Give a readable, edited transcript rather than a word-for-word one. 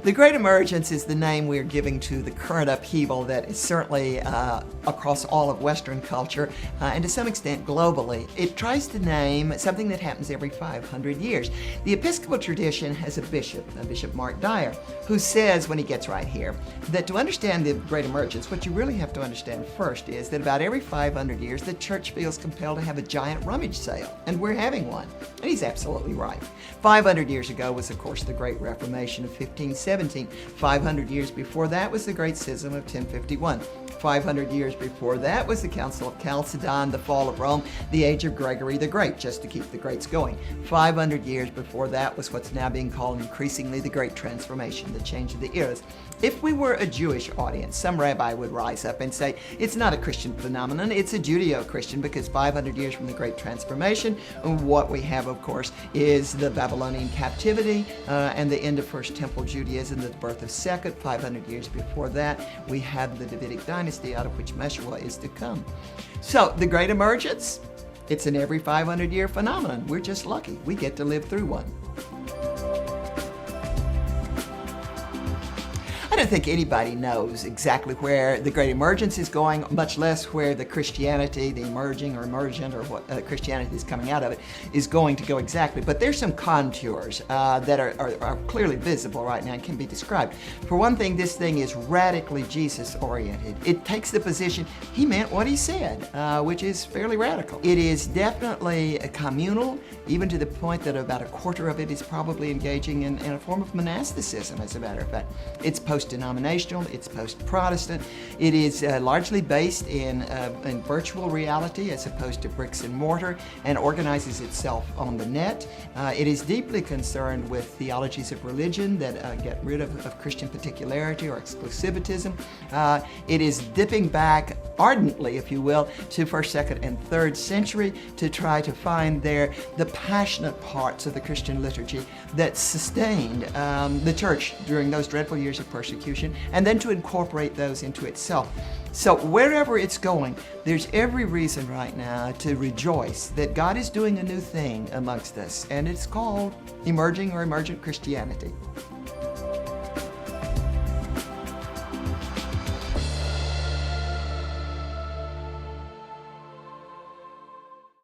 The Great Emergence is the name we're giving to the current upheaval that is certainly across all of Western culture and to some extent globally. It tries to name something that happens every 500 years. The Episcopal tradition has a Bishop Mark Dyer, who says, when he gets right here, that to understand the Great Emergence, what you really have to understand first is that about every 500 years, the church feels compelled to have a giant rummage sale, and we're having one. And he's absolutely right. 500 years ago was, of course, the Great Reformation of 1517. 500 years before that was the Great Schism of 1051. 500 years before that was the Council of Chalcedon, the fall of Rome, the age of Gregory the Great, just to keep the greats going. 500 years before that was what's now being called increasingly the Great Transformation, the change of the eras. If we were a Jewish audience, some rabbi would rise up and say, it's not a Christian phenomenon, it's a Judeo-Christian, because 500 years from the Great Transformation, what we have, of course, is the Babylonian captivity and the end of First Temple Judaism, the birth of Second. 500 years before that, we have the Davidic dynasty, out of which Meshua is to come. So, the Great Emergence, it's an every 500-year phenomenon. We're just lucky. We get to live through one. I don't think anybody knows exactly where the Great Emergence is going, much less where the Christianity, the emerging or emergent, or what Christianity is coming out of it, is going to go exactly. But there's some contours that are clearly visible right now and can be described. For one thing, this thing is radically Jesus-oriented. It takes the position he meant what he said, which is fairly radical. It is definitely communal, even to the point that about a quarter of it is probably engaging in a form of monasticism, as a matter of fact. It's post-denominational, it's post-Protestant. It is largely based in virtual reality as opposed to bricks and mortar, and organizes itself on the net. It is deeply concerned with theologies of religion that get rid of Christian particularity or exclusivitism. It is dipping back ardently, if you will, to 1st, 2nd, and 3rd century to try to find there the passionate parts of the Christian liturgy that sustained the church during those dreadful years of persecution, and then to incorporate those into itself. So wherever it's going, there's every reason right now to rejoice that God is doing a new thing amongst us, and it's called emerging or emergent Christianity.